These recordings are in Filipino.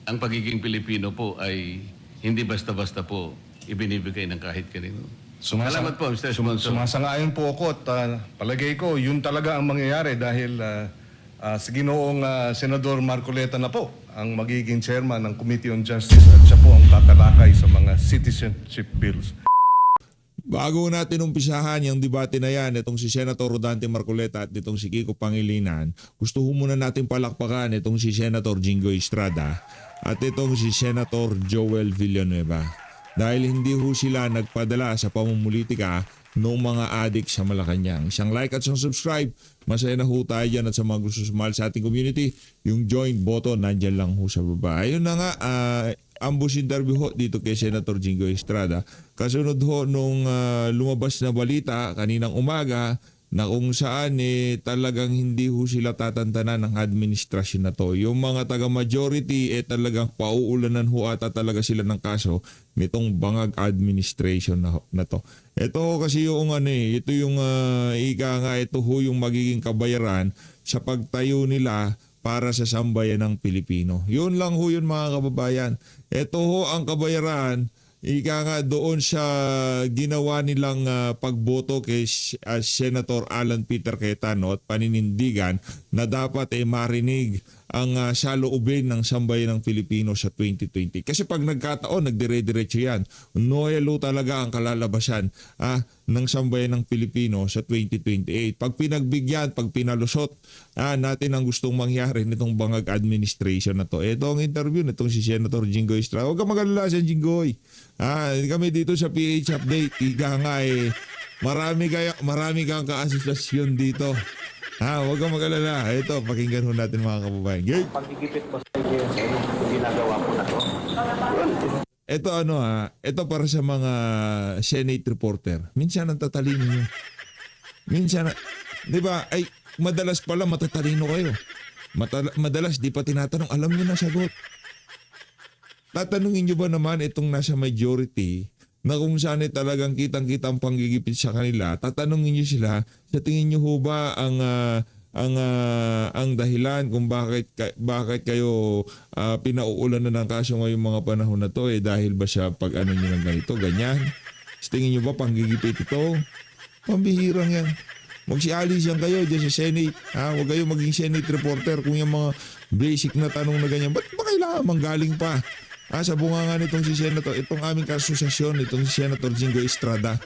ang pagiging Pilipino po ay hindi basta-basta po ibinibigay ng kahit kanino. Salamat po, Mr. Sponsor. Sumasang-ayon po ako at palagay ko yun talaga ang mangyayari dahil sa ginoong Senador Marcoleta na po ang magiging chairman ng Committee on Justice at siya po ang tatalakay sa mga citizenship bills. Bago natin umpisahan yung debate na yan, itong si Senator Rodante Marcoleta at itong si Kiko Pangilinan, gusto ho muna natin palakpakan itong si Senator Jingoy Estrada at itong si Senator Joel Villanueva. Dahil hindi ho sila nagpadala sa pamumulitika noong mga adik sa Malacanang. Isang like at isang subscribe, masaya na ho tayo dyan at sa mga gusto sumali sa ating community, yung join button, nandyan lang ho sa baba. Ayun na nga, ambush interview ho dito kay Senator Jingoy Estrada. Kasunod ho nung lumabas na balita kaninang umaga na kung saan talagang hindi ho sila tatantanan ng administrasyon na to. Yung mga taga-majority talagang pauulanan ho ata talaga sila ng kaso nitong bangag administration na to. Ito kasi yung ito yung ito ho yung magiging kabayaran sa pagtayo nila para sa sambayan ng Pilipino. Yun lang ho yun mga kababayan. Ito ho ang kabayaran doon sa ginawa nilang pagboto kay Senator Alan Peter Cayetano at paninindigan na dapat marinig ang saloobin ng sambayan ng Pilipino sa 2020. Kasi pag nagkataon, nagdire-diretso yan. Noelo talaga ang kalalabasan ng sambayan ng Pilipino sa 2028. Pag pinagbigyan, pag pinalusot natin ang gustong mangyari nitong bangag administration na to. Ito ang interview nitong si Senator Jingoy Estrada. Huwag ka mag-alala sa Jingoy. Kami dito sa PH Update, marami kang kaasosasyon dito. Huwag kang mag-alala. Ito, pakinggan ho natin mga kababayan. Okay? Pagigipit ko sa iyo sa ginagawa ko na to. Ito ito para sa mga Senate reporter. Minsan ang tatalino nyo. Minsan, di ba, ay madalas pala matatalino kayo. Madalas di pa tinatanong, alam nyo na sagot. Tatanungin nyo ba naman itong nasa majority na kung saan talagang kitang-kita ang panggigipit sa kanila, tatanungin nyo sila, sa tingin nyo ho ba ang dahilan kung bakit kayo pinauulan na ng kaso ngayong mga panahon na to dahil ba sa pag-ano nyo ng ganito, ganyan? Sa tingin nyo ba panggigipit ito? Pambihirang yan. Magsialis yan kayo dyan sa Senate. Huwag kayo maging Senate reporter kung yung mga basic na tanong na ganyan. Ba't ba kailangan manggaling pa? Sa bunganga nitong si Senator, itong aming kasosasyon, itong si Senator Jingoy Estrada,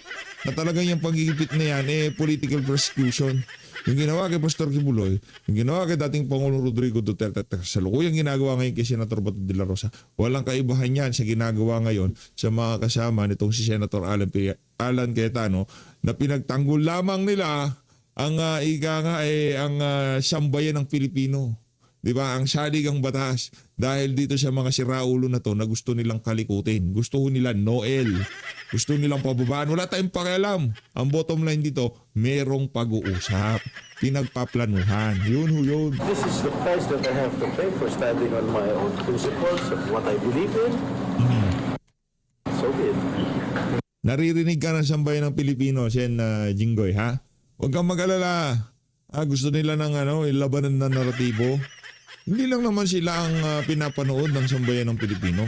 na talagang yung pagigipit na yan, political persecution. Yung ginawa kay Pastor Kibuloy, yung ginawa kay dating Pangulong Rodrigo Duterte, sa lukuyang ginagawa ngayon kay Senator Bato de la Rosa, walang kaibahan yan sa ginagawa ngayon sa mga kasama nitong si Senator Alan Cayetano, na pinagtanggol lamang nila ang sambayan ng Pilipino. Di ba? Ang saligang batas dahil dito sa mga siraulo na to na gusto nilang kalikutin. Gusto nila Noel. Gusto nilang pababaan. Wala tayong pakialam. Ang bottom line dito, merong pag-uusap. Pinagpaplanuhan. Yun. This is the price that I have to pay for standing on my own principles of what I believe in. So be it. Naririnig ka ng sambayan ng Pilipino, Sen Jingoy, ha? Huwag kang mag-alala. Gusto nila ng ilabanan na naratibo. Hindi lang naman sila ang pinapanood ng sambayan ng Pilipino.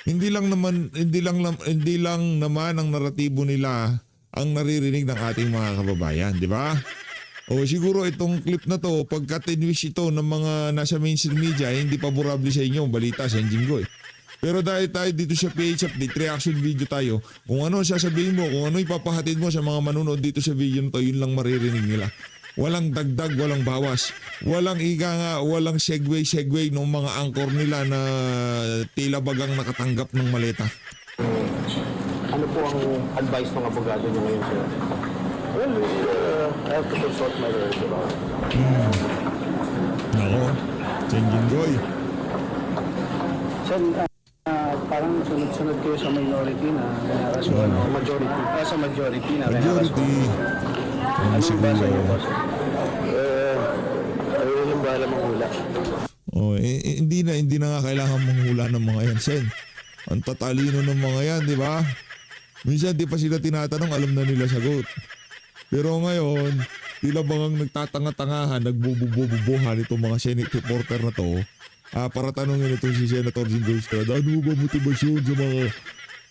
Hindi lang naman ang naratibo nila ang naririnig ng ating mga kababayan, di ba? O siguro itong clip na to, pagka tinwist ito ng mga nasa mainstream media, hindi paborable sa inyo, balita sa Jingoy. Pero dahil tayo dito sa PH Update, reaction video tayo, kung ano sasabihin mo, kung ano ipapahatid mo sa mga manunood dito sa video na to, yun lang maririnig nila. Walang dagdag, walang bawas. Walang walang segue ng mga angkor nila na tila bagang nakatanggap ng maleta. Ano po ang advice ng abogado niyo ngayon, sir? Well, I have to consult my lawyers about it. Nako, Sen Jingoy. Sen, parang sunod-sunod kayo sa minority na kinakasuhan. Majority. Sa majority na kinakasuhan. Anong basa niyo po, sir? Ayun yung bala manghula. Hindi na nga kailangan manghula ng mga yan, Sen. Ang tatalino ng mga yan, di ba? Minsan di pa sila tinatanong, alam na nila sagot. Pero ngayon, tila bangang nagtatanga-tangahan, nagbubububuhan itong mga Senate reporter na to para tanongin itong si Senator Jinggoy Estrada, ano ba motibasyon sa mga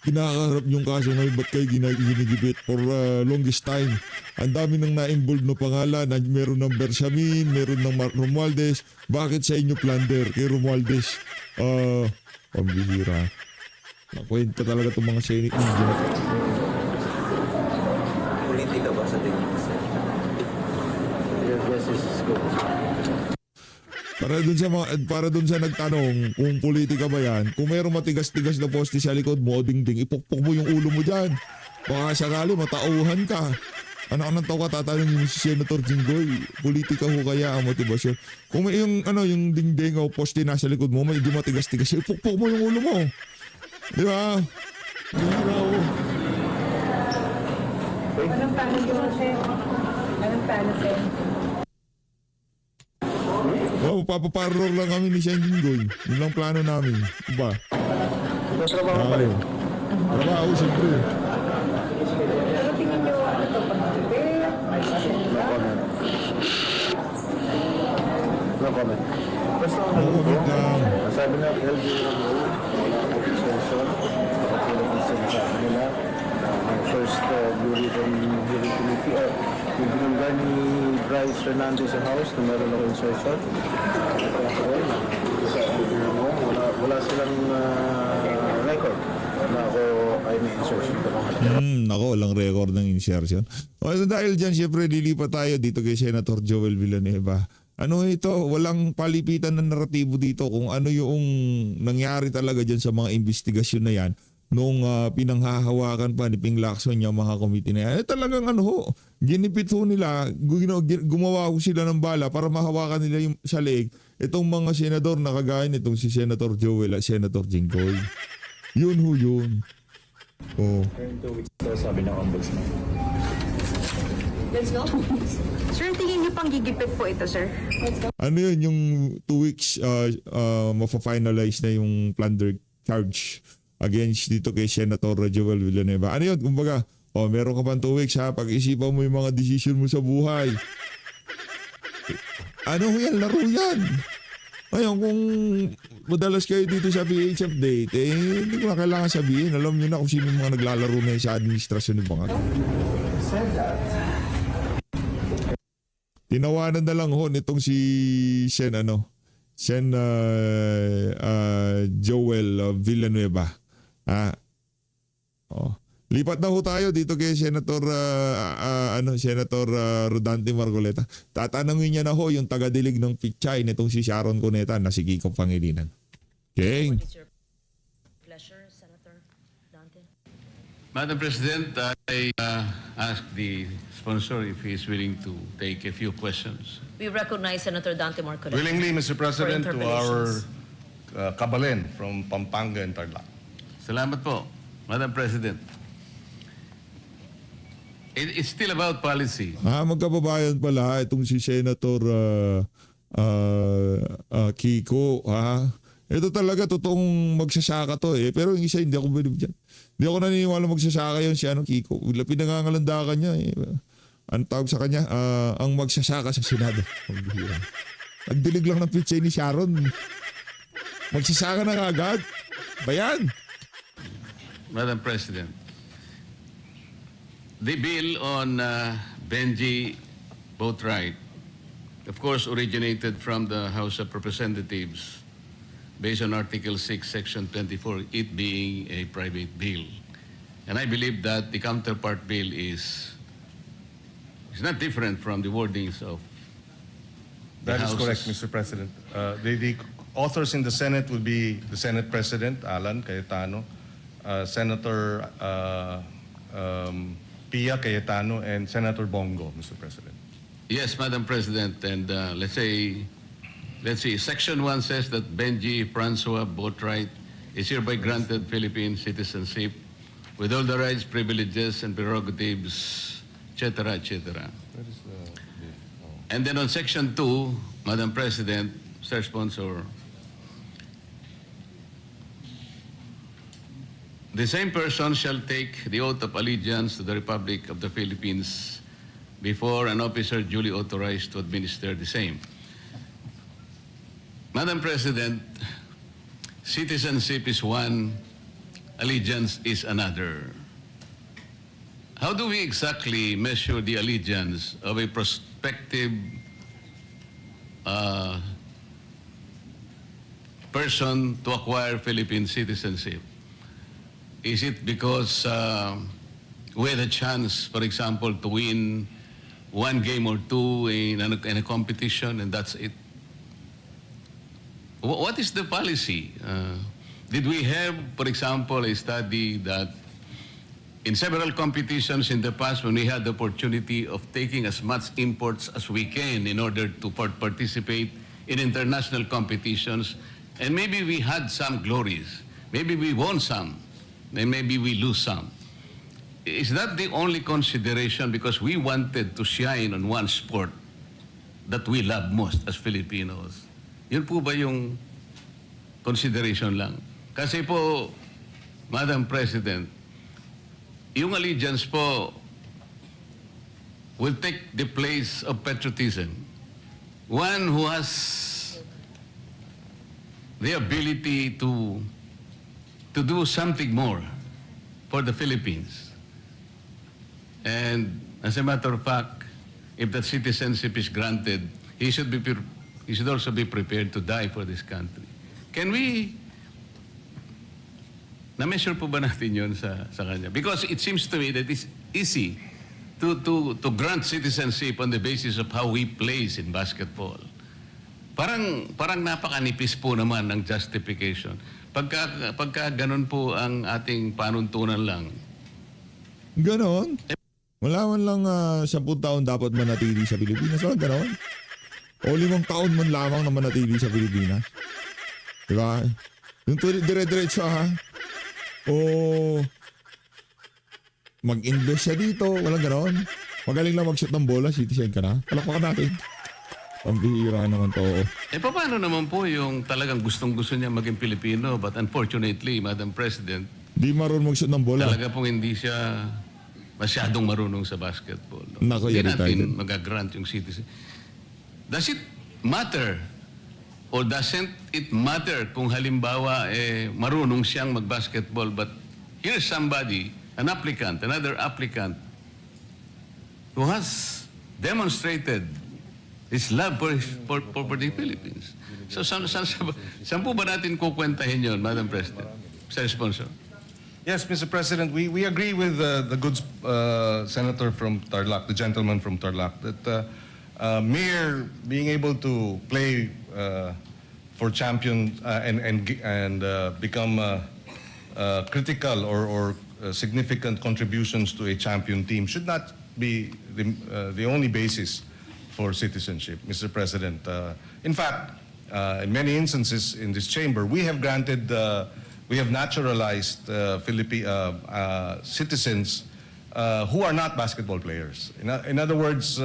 kinakaharap yung kaso ngayon, ba't kayo ginigibit for longest time? Ang dami nang na-involved na pangalan, meron ng Bersamin, meron ng Romualdez. Bakit sa inyo plunder kay Romualdez? Pambihira. Nakwenta talaga itong mga Senate. Politika ba sa tingin mo, sir? Your guess is good. Para dun sa nagtanong kung politika ba yan, kung mayroong matigas-tigas na poste sa likod mo o dingding, ipukpok mo yung ulo mo dyan. Baka sakali matauhan ka. Anak-anak tao ka, tatanungin mo si Senator Jinggoy, politika ho kaya ang motibasyon. Kung may yung dingding o poste nasa likod mo, medyo matigas-tigas, ipukpok mo yung ulo mo. Di ba? Anong plano yun, sir? Anong plano, sir? Papaparlor lang kami ni Sen Jinggoy. Yun lang plano namin. Diba? Trabaho pa rin. Trabaho, siyempre. Pero tingin nyo, ano to, pag-ibig? No comment. Basta ang No comment lang. sabi na LG wala akong extension. Nakatulog ang sinasabi nila. Ang first Blue Ribbon Hearing Committee yung binunggan ni Bryce Fernandez sa House na meron ako insertion. Wala silang record na ako ay may insertion. Nako, walang record ng insertion. O, so dahil dyan, syempre, lilipat tayo dito kay Senator Joel Villanueva. Ano ito? Walang palipitan ng naratibo dito kung ano yung nangyari talaga dyan sa mga investigasyon na yan nung pinanghahawakan pa ni Ping Lacson yung mga komite na yan. Talagang ginipit ho nila, gumawa ho sila ng bala para mahawakan nila yung sa leeg itong mga senador na kagaya nitong si Senator Joel at Senator Jinggoy. Yun ho yun. Oh. Sabi ng ombudsman. Let's go. Sir, tingin nyo pang gigipit po ito, sir? Ano yun, yung 2 weeks mafa-finalize na yung plunder charge against dito kay Senator Joel Villanueva. Ano yun? Kumbaga, meron ka pang 2 weeks ha, pag-isipan mo yung mga decision mo sa buhay. Ano yan? Laro yan. Ngayon, kung madalas kayo dito sa PH update, hindi ko na kailangan sabihin. Alam nyo na kung sino yung mga naglalaro na sa administrasyon ng Bangat. Tinawanan na lang ho nitong si Sen Joel Villanueva. Lipat na ho tayo dito kay Senator Senator Rodante Marcoleta. Tatanungin niya na ho yung tagadilig ng Pichay nitong si Sharon Cuneta na si Kiko Pangilinan. Okay. What is your pleasure, Senator Dante? Madam President, I ask the sponsor if he is willing to take a few questions. We recognize Senator Dante Marcoleta. Willingly, Mr. President, to our interpellations. Kabalen from Pampanga and Tarlac. Salamat po, Madam President. It's still about policy. Magkababayan pala itong si Senator Kiko. Ito talaga totoong magsasaka to Pero yung isa hindi ako believe dyan. Hindi ako naniniwala magsasaka yun si Kiko. Pinangangalandakan niya Ang tawag sa kanya, ang magsasaka sa Senado. Nagdilig lang ng picture ni Sharon. Magsasaka na kagad. Bayan. Madam President, the bill on Benji Boatwright, of course, originated from the House of Representatives based on Article 6, Section 24, it being a private bill. And I believe that the counterpart bill is not different from the wordings of the That is Houses. correct, Mr. President. The authors in the Senate will be the Senate President, Alan Cayetano, Senator Pia Cayetano, and Senator Bongo, Mr. President. Yes, Madam President, and let's see, Section 1 says that Benji Francois Boatwright is hereby granted Philippine citizenship with all the rights, privileges, and prerogatives, etc., etc. And then on Section 2, Madam President, Mr. Sponsor, the same person shall take the oath of allegiance to the Republic of the Philippines before an officer duly authorized to administer the same. Madam President, citizenship is one, allegiance is another. How do we exactly measure the allegiance of a prospective person to acquire Philippine citizenship? Is it because we had a chance, for example, to win one game or two in a competition and that's it? What is the policy? Did we have, for example, a study that in several competitions in the past when we had the opportunity of taking as much imports as we can in order to participate in international competitions, and maybe we had some glories, maybe we won some, and maybe we lose some. Is that the only consideration because we wanted to shine on one sport that we love most as Filipinos? Yun po ba yung consideration lang? Kasi po, Madam President, yung allegiance po will take the place of patriotism. One who has the ability to do something more for the Philippines. And as a matter of fact, if that citizenship is granted, he should also be prepared to die for this country. Can we, na-measure po ba natin yun sa kanya? Because it seems to me that it's easy to grant citizenship on the basis of how he plays in basketball. Parang napakanipis po naman ng justification. Pagka ganun po ang ating panuntunan lang. Ganon? Wala man lang 10 taon dapat manatili sa Pilipinas. Wala ganon? O 5 taon man lamang na manatili sa Pilipinas. Diba? Yung dire-diretso ha. O mag-invest siya dito. Walang ganon. Magaling lang mag-shoot ng bola. Citizen ka na. Palakpakan natin. Pambihira naman to. Paano naman po yung talagang gustong-gusto niya maging Pilipino but unfortunately, Madam President, Di marunong mag-shoot ng bola. talaga pong hindi siya masyadong marunong sa basketball. No? Nako, Hindi irritated. natin mag-grant yung citizen. Does it matter or doesn't it matter kung halimbawa marunong siyang mag-basketball but here's somebody, another applicant who has demonstrated his love for the Philippines. So saan po ba natin kukwentahin yun, Madam President? Mr. Sponsor. Yes, Mr. President, we agree with the good senator from Tarlac, the gentleman from Tarlac, that mere being able to play for champion and become critical or significant contributions to a champion team should not be the only basis for citizenship, Mr. President. In fact, in many instances in this chamber, we have granted, we have naturalized citizens who are not basketball players. In other words,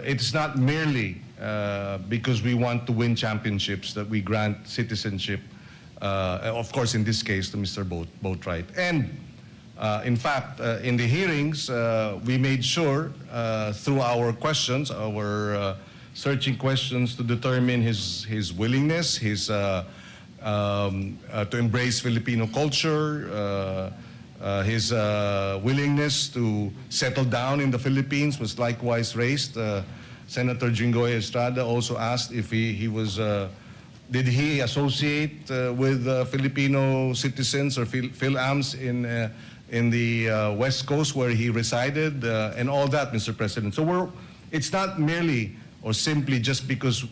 it's not merely because we want to win championships that we grant citizenship, of course, in this case, to Mr. Boatwright. And in fact, in the hearings, we made sure through our questions, our searching questions to determine his willingness, to embrace Filipino culture, his willingness to settle down in the Philippines was likewise raised. Senator Jinggoy Estrada also asked if he was, did he associate with Filipino citizens or Phil-Ams in the West Coast where he resided, and all that, Mr. President. So it's not merely or simply just because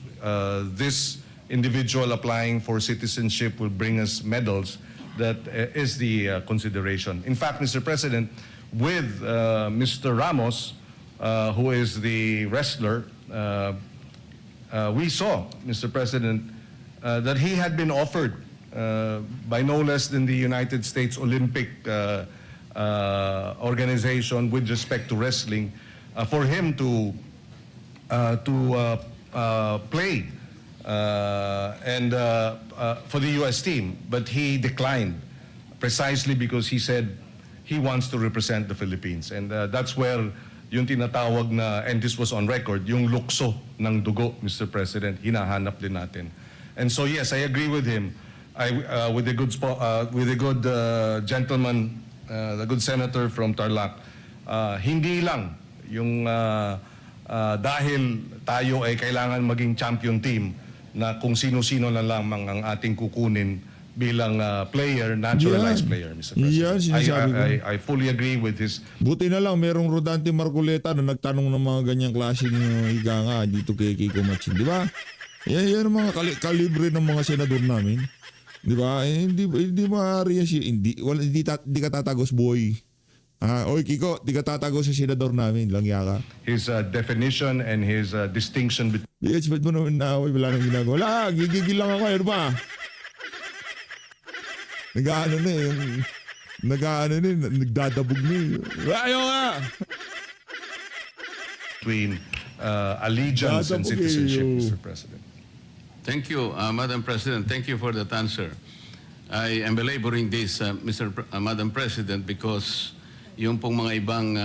this individual applying for citizenship will bring us medals that is the consideration. In fact, Mr. President, with Mr. Ramos, who is the wrestler, we saw, Mr. President, that he had been offered by no less than the United States Olympic organization with respect to wrestling for him to play and for the U.S. team, but he declined precisely because he said he wants to represent the Philippines, and that's where yung tinatawag na, and this was on record, yung lukso ng dugo, Mr. President, hinahanap din natin. And so yes, I agree with him. With the good gentleman, the good senator from Tarlac, hindi lang yung dahil tayo ay kailangan maging champion team na kung sino-sino na lamang ang ating kukunin bilang player, naturalized player, Mr. President. Yan, sinasabi ko. I fully agree with his. Buti na lang merong Rodante Marcoleta na nagtanong ng mga ganyang klaseng higa nga dito kay Kiko Matsin, di ba? Yan ang mga kalibre ng mga senador namin. Di ba? Hindi maaari yan hindi ka tatagos, boy. Oy Kiko, di ka tatagos sa senador namin, lang yaka. His definition and his distinction between Yes, ba't mo naman naaway? Wala nang ginagawa. Wala, gigigil lang ako. Ano ba? Nag-ano na eh. Nagdadabog na eh. Ayaw nga! allegiance and citizenship, Mr. President. Thank you, Madam President. Thank you for that answer. I am belaboring this, Madam President, because yung pong mga ibang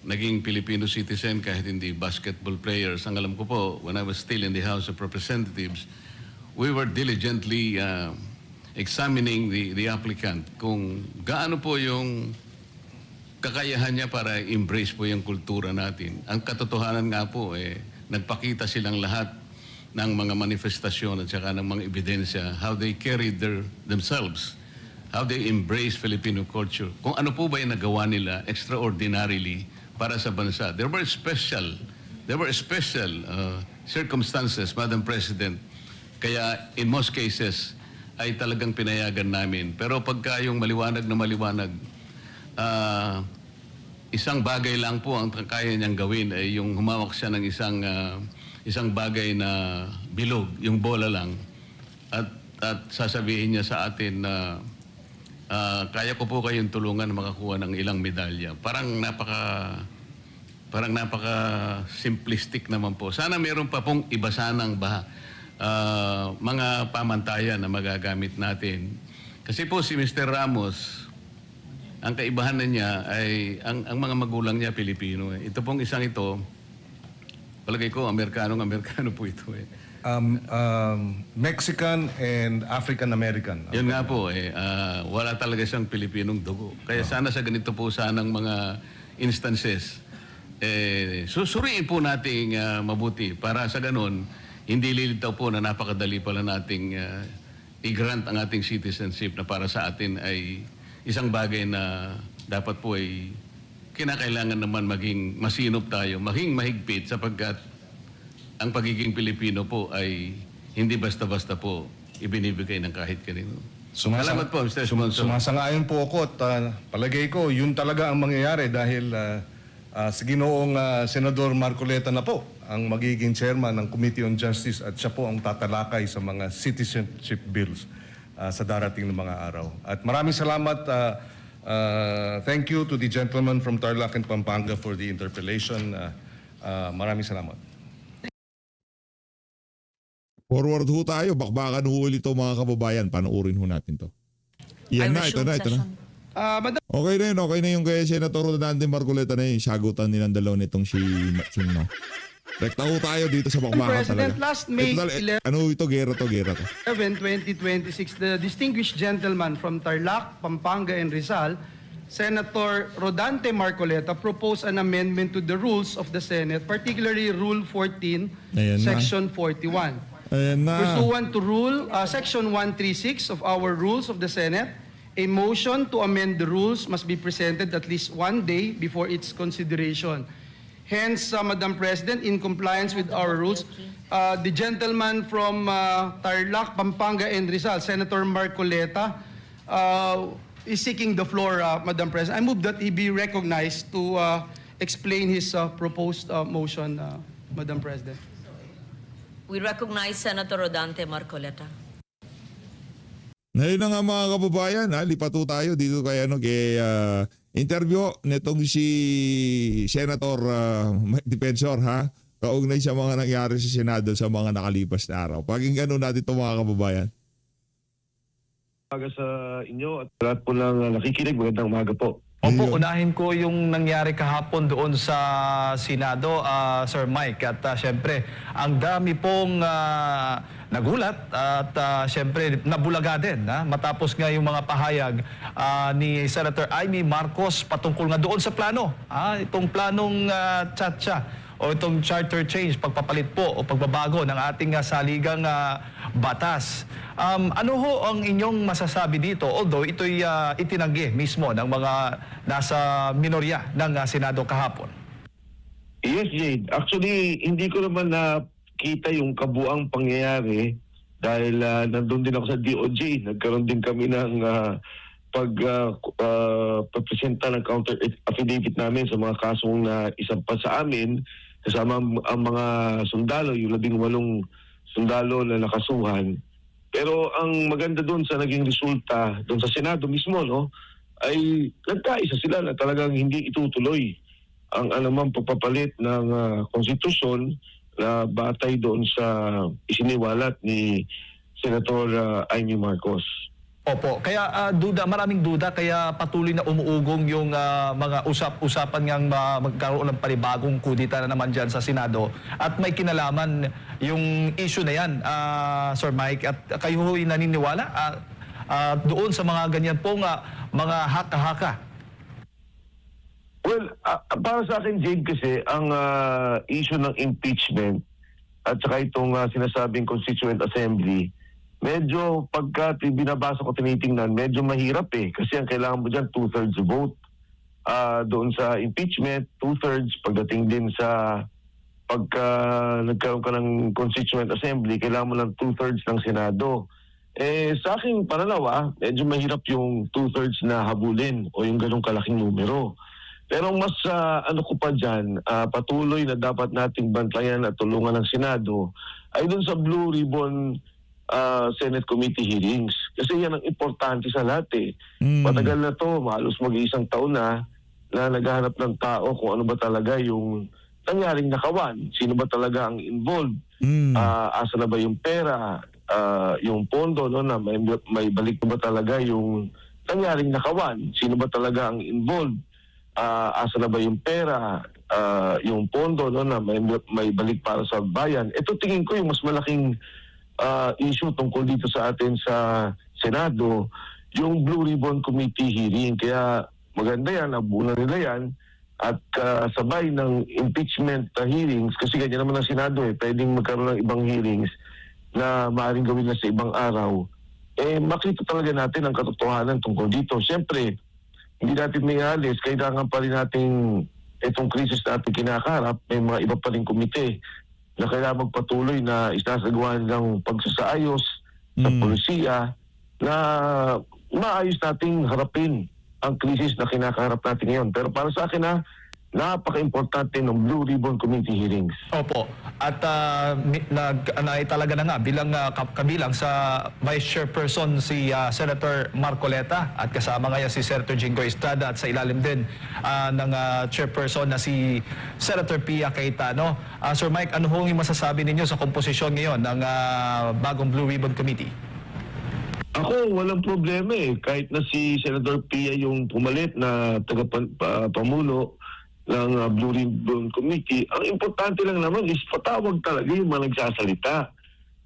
naging Filipino citizen kahit hindi basketball players, ang alam ko po, when I was still in the House of Representatives, we were diligently examining the applicant kung gaano po yung kakayahan niya para embrace po yung kultura natin. Ang katotohanan nga po, nagpakita silang lahat ng mga manifestasyon at saka ng mga ebidensya, how they carried themselves, how they embrace Filipino culture. Kung ano po ba yung nagawa nila extraordinarily para sa bansa. There were special circumstances, Madam President. Kaya in most cases ay talagang pinayagan namin. Pero pagka yung maliwanag na maliwanag, isang bagay lang po ang kaya niyang gawin ay yung humawak siya ng isang bagay na bilog, yung bola lang, at sasabihin niya sa atin na kaya ko po kayong tulungan na makakuha ng ilang medalya. Parang napaka simplistic naman po. Sana meron pa pong iba sanang mga pamantayan na magagamit natin. Kasi po si Mr. Ramos, ang kaibahan na niya ay ang mga magulang niya Pilipino. Ito pong isang ito, palagay ko, Amerikano po ito Mexican and African-American. Yun nga po, wala talaga siyang Pilipinong dugo. Kaya sana sa ganito po sanang mga instances, susuriin po nating mabuti para sa ganun, hindi lilitaw po na napakadali pala nating i-grant ang ating citizenship na para sa atin ay isang bagay na dapat po ay kinakailangan naman maging masinop tayo, maging mahigpit sapagkat ang pagiging Pilipino po ay hindi basta-basta po ibinibigay ng kahit kanino. Salamat po, Mr. Sponsor. Sumasang-ayon po ako at palagay ko, yun talaga ang mangyayari dahil si Ginoong Senador Marcoleta na po ang magiging chairman ng Committee on Justice at siya po ang tatalakay sa mga citizenship bills sa darating na mga araw. At maraming salamat. Thank you to the gentleman from Tarlac and Pampanga for the interpellation. Maraming salamat. Forward ho tayo. Bakbakan ho ulit ito mga kababayan. Panoorin ho natin to. Yan na, ito na. Okay na yung kay Senator Rodante Marcoleta na yung sagutan nilang dalaw nitong si Matsin, no? Rekta ho tayo dito sa bakbakan President, talaga. last May 11, Ano ito? Gera to. 2026, the distinguished gentleman from Tarlac, Pampanga, and Rizal, Senator Rodante Marcoleta, proposed an amendment to the rules of the Senate, particularly Rule 14, Ayan na. Section 41. Ayan na. Pursuant to Section 136 of our Rules of the Senate, a motion to amend the rules must be presented at least one day before its consideration. Hence, Madam President, in compliance with our rules, the gentleman from Tarlac, Pampanga, and Rizal, Senator Marcoleta, is seeking the floor, Madam President. I move that he be recognized to explain his proposed motion, Madam President. We recognize Senator Rodante Marcoleta. Ngayon na nga mga kababayan, lipat ho tayo dito kay interview nitong si Senator Defensor kaugnay sa mga nangyari sa Senado sa mga nakalipas na araw. Pakinggan natin ito mga kababayan. Umaga sa inyo at lahat po ng nakikinig. Magandang umaga po. Opo, Yun. unahin ko yung nangyari kahapon doon sa Senado, Sir Mike. At syempre, ang dami pong nagulat at syempre nabulaga din matapos nga yung mga pahayag ni Senator Amy Marcos patungkol nga doon sa plano. Itong planong tsa-tsa o itong charter change, pagpapalit po o pagbabago ng ating saligang batas. Ano ho ang inyong masasabi dito? Although ito'y itinanggi mismo ng mga nasa minorya ng Senado kahapon. Yes, Jade. Actually, hindi ko naman nakita yung kabuang pangyayari dahil nandun din ako sa DOJ. Nagkaroon din kami ng pagpresenta ng counter affidavit namin sa mga kasong na isampa sa amin kasama ang mga sundalo, yung 18 sundalo na nakasuhan. Pero ang maganda doon sa naging resulta doon sa Senado mismo, no, ay nagkaisa sila na talagang hindi itutuloy ang anumang pagpapalit ng konstitusyon na batay doon sa isiniwalat ni Senator Amy Marcos. Opo, kaya maraming duda, kaya patuloy na umuugong yung mga usapan ngang magkaroon ng panibagong kudita na naman dyan sa Senado. At may kinalaman yung issue na yan, Sir Mike, at kayo ho'y naniniwala doon sa mga ganyan pong mga haka-haka. Well, para sa akin, Jade, kasi ang issue ng impeachment at saka itong sinasabing Constituent Assembly, medyo pagka binabasa ko, tinitingnan, medyo mahirap kasi ang kailangan mo dyan 2/3 vote. Doon sa impeachment, 2/3. Pagdating din sa pagka nagkaroon ka ng Constituent Assembly, kailangan mo ng 2/3 ng Senado. Sa aking pananaw, medyo mahirap yung 2/3 na habulin o yung ganong kalaking numero. Pero mas ano ko pa dyan, patuloy na dapat nating bantayan at tulungan ng Senado ay doon sa Blue Ribbon Senate Committee hearings. Kasi yan ang importante sa lahat Matagal na to, halos mag-iisang taon na naghahanap ng tao kung ano ba talaga yung nangyaring nakawan. Sino ba talaga ang involved? Asa na ba yung pera? Yung pondo, no, na may balik ba talaga yung nangyaring nakawan? Sino ba talaga ang involved? Asa na ba yung pera? Yung pondo, no, na may balik para sa bayan? Ito tingin ko yung mas malaking issue tungkol dito sa atin sa Senado, yung Blue Ribbon Committee hearing. Kaya maganda yan, abuna nila yan at sabay ng impeachment hearings, kasi ganyan naman ang Senado pwedeng magkaroon ng ibang hearings na maaaring gawin na sa ibang araw. Makita talaga natin ang katotohanan tungkol dito. Siyempre, hindi natin may alis, kailangan pa rin natin itong krisis na ating kinakaharap, may mga iba pa rin komite na kailangan magpatuloy na isasagawa ng pagsasaayos sa polisiya na maayos nating harapin ang krisis na kinakaharap natin ngayon. Pero para sa akin napaka-importante ng Blue Ribbon Committee hearings. Opo. At talaga na nga bilang kabilang sa Vice Chairperson si Senator Marcoleta at kasama ngayon si Senator Jinggoy Estrada at sa ilalim din ng Chairperson na si Senator Pia Cayetano. Sir Mike, ano hong masasabi ninyo sa komposisyon ngayon ng bagong Blue Ribbon Committee? Ako, walang problema kahit na si Senator Pia yung pumalit na tagapamuno ng Blue Ribbon Committee. Ang importante lang naman is patawag talaga yung mga nagsasalita.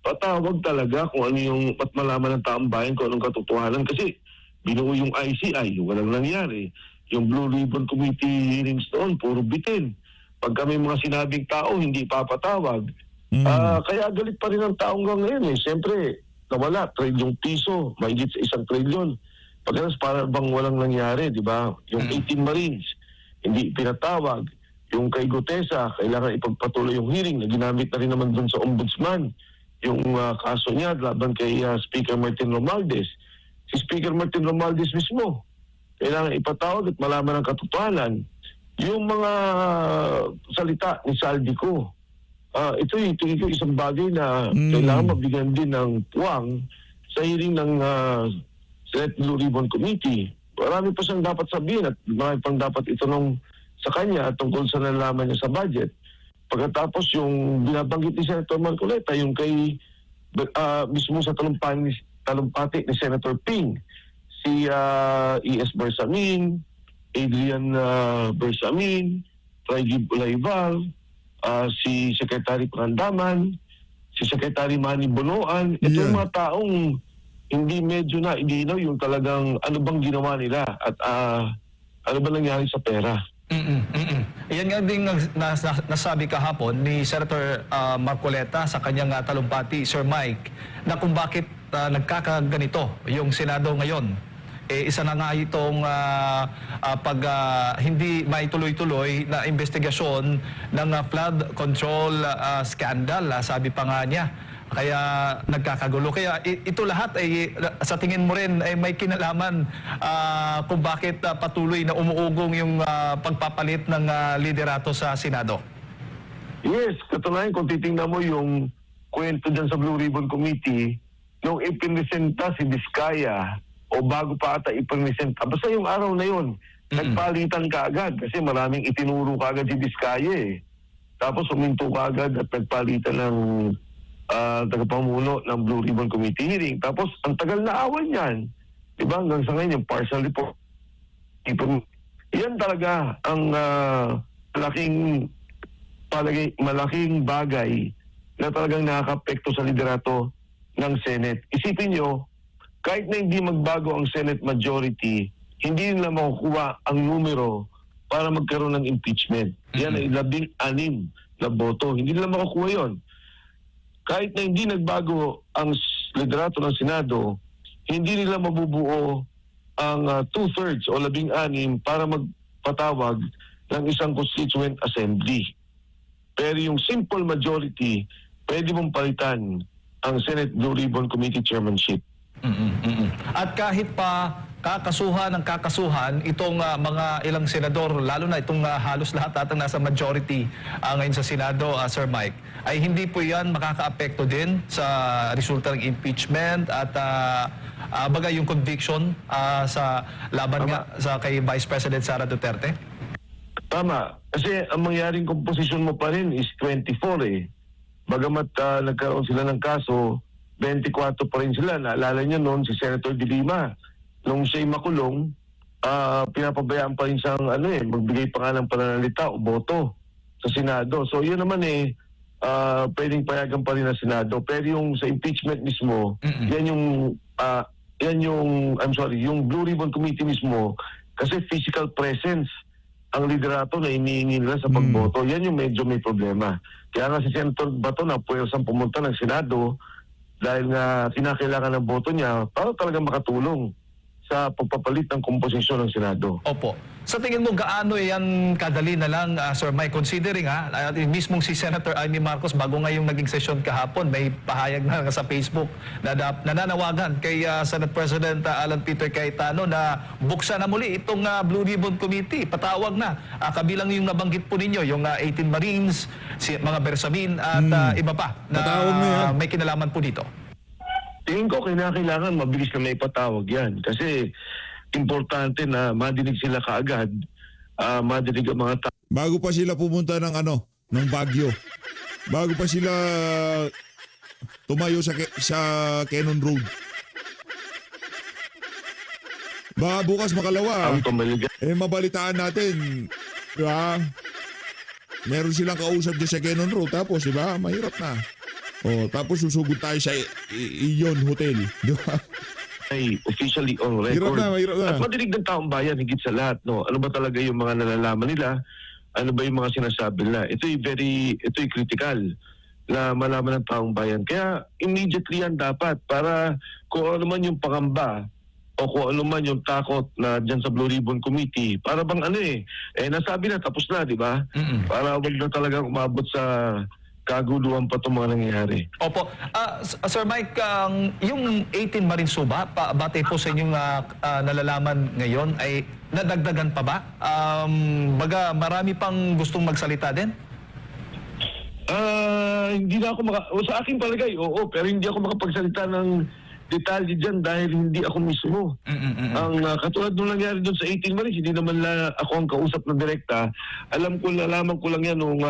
Patawag talaga kung ano yung at malaman ng taong bayan kung anong katotohanan. Kasi binuo yung ICI, walang nangyari. Yung Blue Ribbon Committee hearings noon, puro bitin. Pag kami mga sinabing tao, hindi papatawag. Kaya galit pa rin ang taong hanggang ngayon Siyempre, nawala, trilyong piso, mahigit sa 1 trilyon. Pagkakas para bang walang nangyari, di ba? Yung 18 Marines, hindi pinatawag. Yung kay Gutesa, kailangan ipagpatuloy yung hearing na ginamit na rin naman dun sa ombudsman. Yung kaso niya laban kay Speaker Martin Romualdez. Si Speaker Martin Romualdez mismo, kailangan ipatawag at malaman ang katotohanan. Yung mga salita ni Saldico, ito isang bagay na kailangan mabigyan din ng puwang sa hearing ng Senate Blue Ribbon Committee. Marami pa siyang dapat sabihin at marami pang dapat itanong sa kanya tungkol sa nalaman niya sa budget. Pagkatapos yung binabanggit ni Senator Marcoleta, yung kay mismo sa talumpati ni Senator Ping, si E.S. Bersamin, Adrian Bersamin, Trajib Ulayval, si Secretary Pangandaman, si Secretary Manny Bonoan. Ito Yeah. yung mga taong hindi medyo na ilinaw yung talagang ano bang ginawa nila at ano ba nangyari sa pera. Yan nga din nasabi kahapon ni Senator Marcoleta sa kanyang talumpati, Sir Mike, na kung bakit nagkakaganito yung Senado ngayon. Isa na nga itong pag hindi maituloy-tuloy na investigasyon ng flood control scandal, sabi pa nga niya. Kaya nagkakagulo. Kaya ito lahat ay sa tingin mo rin ay may kinalaman kung bakit patuloy na umuugong yung pagpapalit ng liderato sa Senado. Yes, katunayan kung titingnan mo yung kwento dyan sa Blue Ribbon Committee, nung ipinresenta si Vizcaya, o bago pa ata ipinresenta, basta yung araw na yun, nagpalitan ka agad kasi maraming itinuro ka agad si Vizcaya eh. Tapos uminto ka agad at nagpalitan ng tagapamuno ng Blue Ribbon Committee hearing. Tapos ang tagal na awan yan. Diba? Hanggang sa ngayon, yung partial report. Yan talaga ang malaking bagay na talagang nakaka-apekto sa liderato ng Senate. Isipin nyo, kahit na hindi magbago ang Senate majority, hindi nila makukuha ang numero para magkaroon ng impeachment. Yan ay 16 na boto. Hindi nila makukuha yon. Kahit na hindi nagbago ang liderato ng Senado, hindi nila mabubuo ang 2/3 o 16 para magpatawag ng isang constituent assembly. Pero yung simple majority, pwede mong palitan ang Senate Blue Ribbon Committee chairmanship. At kahit pa kakasuhan itong mga ilang senador, lalo na itong halos lahat atang nasa majority ngayon sa Senado, Sir Mike, ay hindi po yan makakaapekto din sa resulta ng impeachment at bagay yung conviction sa laban nga sa kay Vice President Sara Duterte? Tama. Kasi ang mangyaring komposisyon mo pa rin is 24 eh. Bagamat nagkaroon sila ng kaso, 24 pa rin sila. Naalala niyo noon si Senator De Lima. Nung siya'y makulong, pinapabayaan pa rin siyang magbigay pa nga ng pananalita o boto sa Senado. So yun naman pwedeng payagan pa rin ng Senado. Pero yung sa impeachment mismo, yung Blue Ribbon Committee mismo, kasi physical presence ang liderato na inihingi nila sa pagboto, yan yung medyo may problema. Kaya nga si Senator Bato na puwersang pumunta ng Senado dahil nga kinakailangan ng boto niya para talagang makatulong sa pagpapalit ng komposisyon ng Senado. Opo. Sa tingin mo, gaano yan kadali na lang, Sir Mike, considering mismong si Senator Amy Marcos, bago nga yung naging session kahapon, may pahayag na sa Facebook na nananawagan kay Senate President Alan Peter Cayetano na buksan na muli itong Blue Ribbon Committee. Patawag na. Kabilang yung nabanggit po ninyo, yung 18 Marines, mga Bersamin at iba pa na may kinalaman po dito. Tingin ko kailangan mabilis na may patawag yan kasi importante na madinig sila kaagad, madinig ang mga tao. Bago pa sila pumunta ng ng Baguio. Bago pa sila tumayo sa Cannon Road. Baka bukas makalawa. Ang tumaligan. Mabalitaan natin. Diba? Meron silang kausap dyan sa Cannon Road. Tapos, diba? Mahirap na. Tapos susugod tayo sa Ion Hotel. Diba? Ay officially on record. Mahirap na. At madinig ng taong bayan higit sa lahat, no? Ano ba talaga yung mga nalalaman nila? Ano ba yung mga sinasabi nila? Ito'y critical na malaman ng taong bayan. Kaya immediately yan dapat para kung ano man yung pangamba o kung ano man yung takot na dyan sa Blue Ribbon Committee, para bang nasabi na tapos na, di ba? Para wag na talagang umabot sa kaguluhan pa itong mga nangyayari. Opo. Sir Mike, yung 18 Marines ba, batay po sa inyong nalalaman ngayon, ay nadagdagan pa ba? Baga, marami pang gustong magsalita din? Hindi na ako sa akin palagay, oo, pero hindi ako makapagsalita ng detalye dyan dahil hindi ako mismo. Ang katulad nung nangyari doon sa 18 Marines, hindi naman ako ang kausap ng direkta. Nalaman ko lang yan nung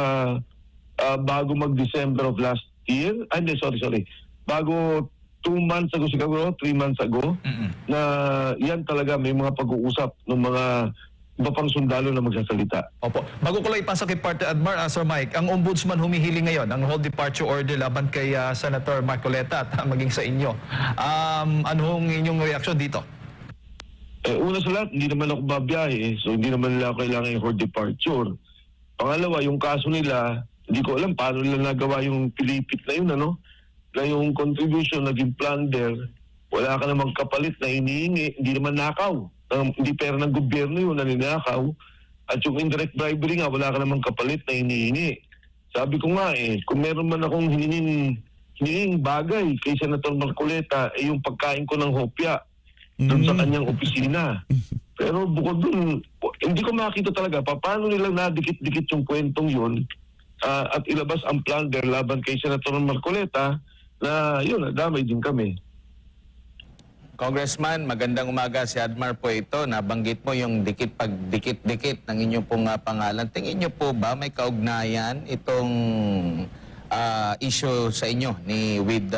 bago mag-December of last year. Sorry. Bago 2 months ago siguro, 3 months ago, na yan talaga may mga pag-uusap ng mga iba pang sundalo na magsasalita. Opo. Bago ko lang ipasa kay Partner Admar, Sir Mike, ang ombudsman humihiling ngayon ng hold departure order laban kay Senator Marcoleta at maging sa inyo. Anong inyong reaksyon dito? Una sa lahat, hindi naman ako babiyahe, so hindi naman nila kailangan yung hold departure. Pangalawa, yung kaso nila, hindi ko alam paano nila nagawa yung pilipit na yun, ano? Na yung contribution, naging plunder, wala ka namang kapalit na inihingi, hindi naman nakaw. Hindi pera ng gobyerno yun na ninakaw. At yung indirect bribery nga, wala ka namang kapalit na inihingi. Sabi ko nga kung meron man akong hininging bagay kay Senator Marcoleta, yung pagkain ko ng hopya doon sa kanyang opisina. Pero bukod dun, hindi ko makita talaga paano nilang nadikit-dikit yung kwentong yun at ilabas ang plunder laban kay Senator Marcoleta na yun, damay din kami. Congressman, magandang umaga. Si Admar po ito. Nabanggit mo yung dikit-dikit ng inyong pong pangalan. Tingin niyo po ba may kaugnayan itong issue sa inyo with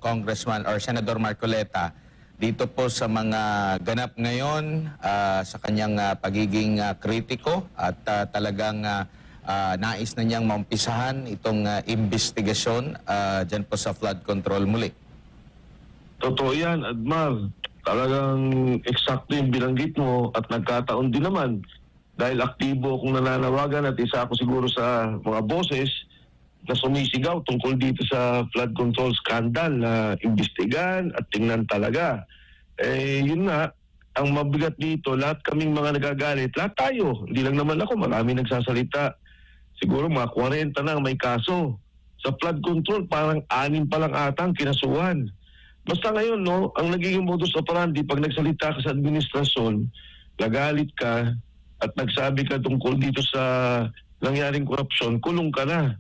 Congressman or Senator Marcoleta dito po sa mga ganap ngayon sa kanyang pagiging kritiko at talagang nais na niyang maumpisahan itong investigasyon dyan po sa flood control muli? Totoo yan, Admar. Talagang eksakto yung binanggit mo at nagkataon din naman dahil aktibo akong nananawagan at isa ako siguro sa mga boses na sumisigaw tungkol dito sa flood control scandal na imbestigan at tingnan talaga. Yun nga, ang mabigat dito, lahat kaming mga nagagalit, lahat tayo, hindi lang naman ako, marami nagsasalita. Siguro mga 40 na ang may kaso. Sa flood control, parang 6 pa lang atang kinasuhan. Basta ngayon, no, ang nagiging modus operandi, pag nagsalita ka sa administrasyon, nagalit ka at nagsabi ka tungkol dito sa nangyaring korupsyon, kulong ka na.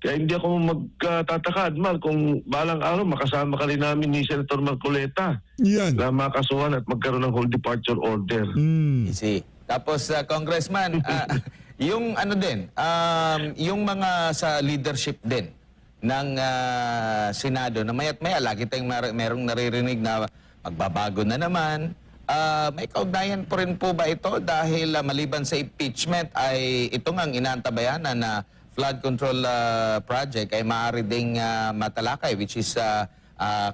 Kaya hindi ako magtataka, Admar, kung balang araw makasama ka rin namin ni Senator Marcoleta Yan. na makasuhan at magkaroon ng hold departure order. Easy. Tapos, Congressman, yung ano din, yung mga sa leadership din ng Senado na maya't maya lagi tayong merong naririnig na magbabago na naman. May kaugnayan po rin po ba ito dahil maliban sa impeachment ay ito nga ang inaantabayanan na flood control project ay maaari ding matalakay, which is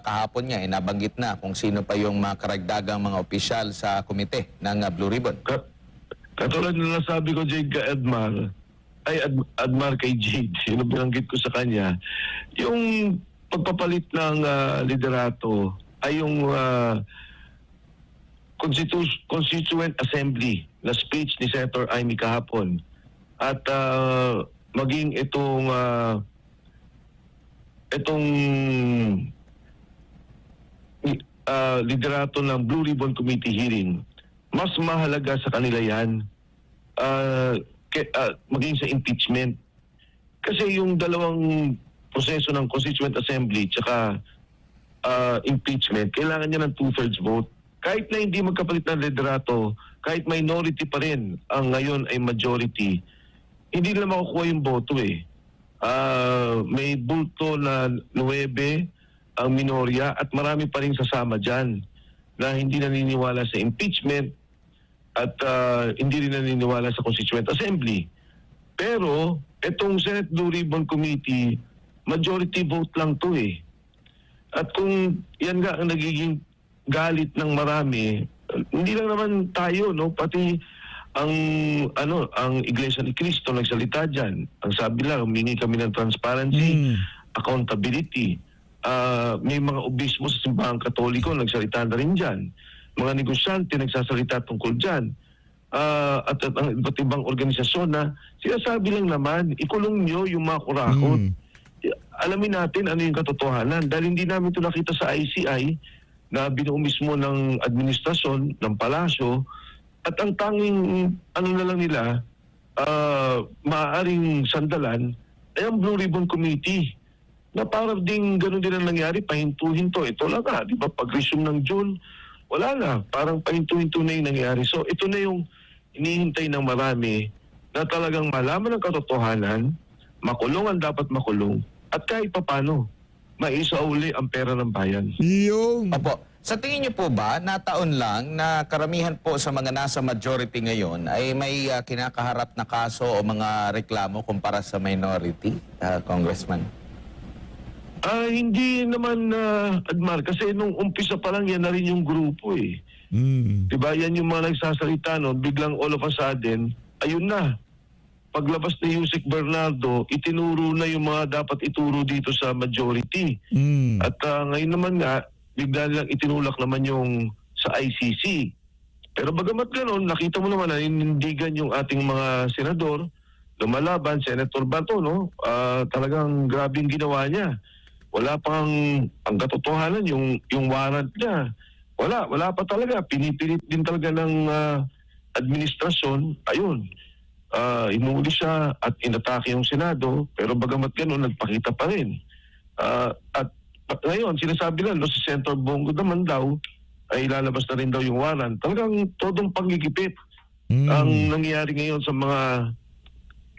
kahapon nga nabanggit na kung sino pa yung mga karagdagang mga opisyal sa komite ng Blue Ribbon. Katulad na nasabi ko, Jade, ka Admar kay Jade, sino binanggit ko sa kanya, yung pagpapalit ng liderato ay yung Constituent Assembly na speech ni Senator Amy kahapon. At maging itong liderato ng Blue Ribbon Committee hearing, mas mahalaga sa kanila yan maging sa impeachment. Kasi yung dalawang proseso ng Constituent Assembly tsaka impeachment, kailangan niya ng 2/3 vote. Kahit na hindi magkapalit ng liderato, kahit minority pa rin ang ngayon ay majority, hindi nila makukuha yung boto may bulto na 9 ang minorya at marami pa rin sasama dyan na hindi naniniwala sa impeachment at hindi rin naniniwala sa Constituent Assembly. Pero itong Senate Blue Ribbon Committee, majority vote lang to At kung yan nga ang nagiging galit ng marami, hindi lang naman tayo, no, pati ang Iglesia ni Cristo nagsalita diyan. Ang sabi lang, humingi kami ng transparency, accountability. May mga obispo sa simbahang Katoliko nagsalita na rin diyan. Mga negosyante nagsasalita tungkol diyan. At ang iba't ibang organisasyon na sinasabi lang naman, ikulong nyo yung mga kurakot. Alamin natin ano yung katotohanan. Dahil hindi namin ito nakita sa ICI na binuo mismo ng administrasyon, ng palasyo, at ang tanging ano na lang nila, maaaring sandalan, ay ang Blue Ribbon Committee. Na parang ding gano'n din ang nangyari, pahinto-hinto. Ito lang di ba, pag-resume ng June, wala na. Parang pahinto-hinto na yung nangyari. So ito na yung inihintay ng marami na talagang malaman ang katotohanan, makulong ang dapat makulong, at kahit papano, maisauli ang pera ng bayan. Yung. Opo. Sa tingin niyo po ba, nataon lang na karamihan po sa mga nasa majority ngayon ay may kinakaharap na kaso o mga reklamo kumpara sa minority, Congressman? Hindi naman, Admar, kasi nung umpisa pa lang yan na rin yung grupo eh. Diba, yan yung mga nagsasalita, no? Biglang all of a sudden, ayun na. Paglabas ni Yusek Bernardo, itinuro na yung mga dapat ituro dito sa majority. At ngayon naman nga, bigla nilang itinulak naman yung sa ICC. Pero bagamat gano'n, nakita mo naman na inindigan yung ating mga senador, lumalaban, Senator Bato, no? Talagang grabing ginawa niya. Wala pang, ang katotohanan, yung warrant niya. Wala pa talaga. Pinipilit din talaga ng administrasyon. Ayun, inuli siya at inatake yung Senado, pero bagamat gano'n, nagpakita pa rin. At ngayon, sinasabi lang, no, si Senator Bongo naman daw, ay ilalabas na rin daw yung warrant. Talagang todong panggigipit ang nangyayari ngayon sa mga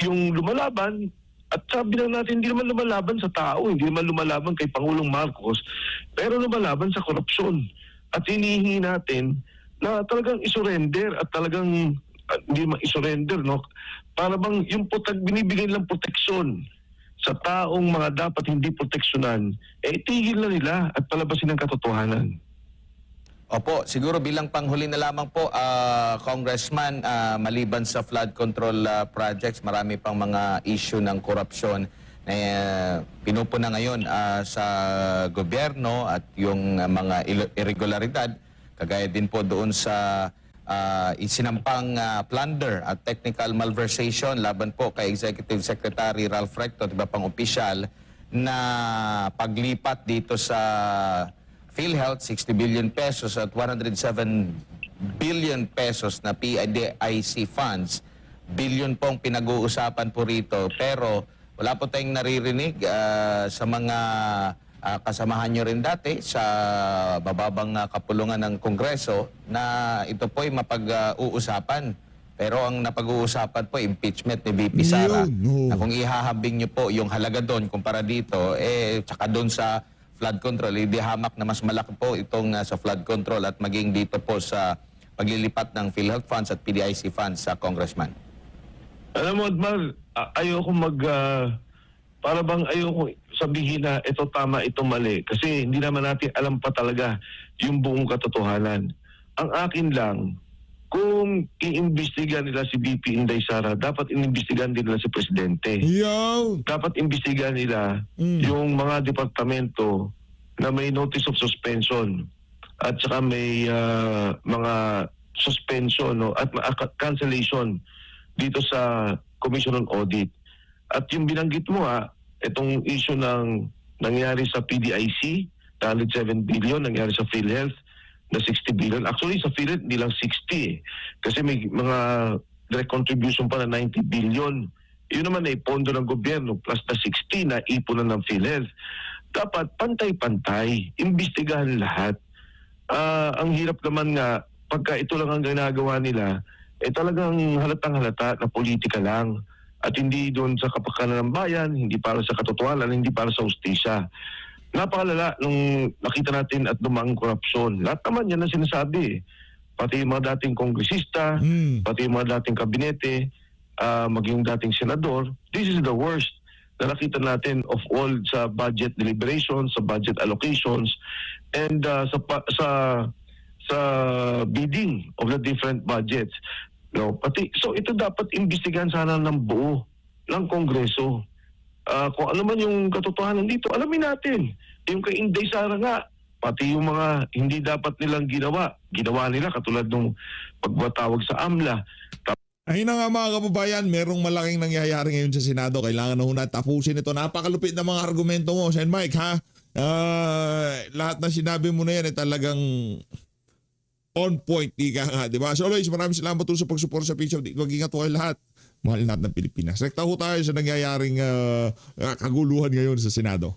yung lumalaban. At sabi lang natin, hindi naman lumalaban sa tao, hindi naman lumalaban kay Pangulong Marcos, pero lumalaban sa korupsyon. At hinihingi natin na talagang isurrender at talagang hindi ma-isurrender, no? Para bang yung binibigay lang proteksyon sa taong mga dapat hindi proteksyonan, itigil na nila at palabasin ang katotohanan. Opo, siguro bilang panghuli na lamang po, Congressman, maliban sa flood control projects, marami pang mga issue ng korupsyon na pinupuna ngayon sa gobyerno at yung mga irregularidad, kagaya din po doon sa isinampang plunder at technical malversation laban po kay Executive Secretary Ralph Recto, iba pang opisyal, na paglipat dito sa PhilHealth, 60 billion pesos at 107 billion pesos na PIDIC funds. Billion pong pinag-uusapan po rito. Pero wala po tayong naririnig sa mga kasamahan nyo rin dati sa bababang kapulungan ng Kongreso na ito po'y mapag-uusapan. Pero ang napag-uusapan po, impeachment ni VP Sara. Na kung ihahambing nyo po yung halaga doon kumpara dito, tsaka doon sa flood control, di hamak na mas malaki po itong sa flood control at maging dito po sa paglilipat ng PhilHealth funds at PDIC funds sa Congressman. Alam mo, Admar, ayoko para bang ayoko sabihin na ito tama, ito mali. Kasi hindi naman natin alam pa talaga yung buong katotohanan. Ang akin lang, kung iimbestigan nila si VP Inday Sara, dapat inimbestigan din nila si Presidente. Dapat imbestigan nila yung mga departamento na may notice of suspension at saka may mga suspension, no, at cancellation dito sa Commission on Audit. At yung binanggit mo, itong issue ng nangyari sa PDIC, 107 billion, nangyari sa PhilHealth na 60 billion. Actually, sa PhilHealth, hindi lang 60 Kasi may mga direct contribution pa na 90 billion. Yun naman ay pondo ng gobyerno plus na 60 na ipunan ng PhilHealth. Dapat pantay-pantay, imbestigahan lahat. Ang hirap naman nga, pagka ito lang ang ginagawa nila, talagang halatang-halata na politika lang. At hindi doon sa kapakanan ng bayan, hindi para sa katotohanan, hindi para sa hustisya. Napakalala nung nakita natin at dumang korupsyon. Lahat naman yan ang sinasabi. Pati yung mga dating kongresista, pati yung mga dating kabinete, maging dating senador. This is the worst na nakita natin of all sa budget deliberations, sa budget allocations, and sa bidding of the different budgets. No, so ito dapat imbestigahan sana ng buo ng Kongreso. Kung ano man yung katotohanan dito, alamin natin. Yung kay Inday Sara nga, pati yung mga hindi dapat nilang ginawa nila katulad ng pagbatawag sa AMLA. Ayun na nga mga kababayan, merong malaking nangyayari ngayon sa Senado. Kailangan na huna tapusin ito. Napakalupit na mga argumento mo, Sen Mike, ha? Lahat na sinabi mo na yan talagang on point, ika nga, di ba? So always, maraming salamat po sa pag-support sa page. Mag-ingat po kayo lahat. Mahal natin ng Pilipinas. Rekta ho tayo sa nangyayaring kaguluhan ngayon sa Senado.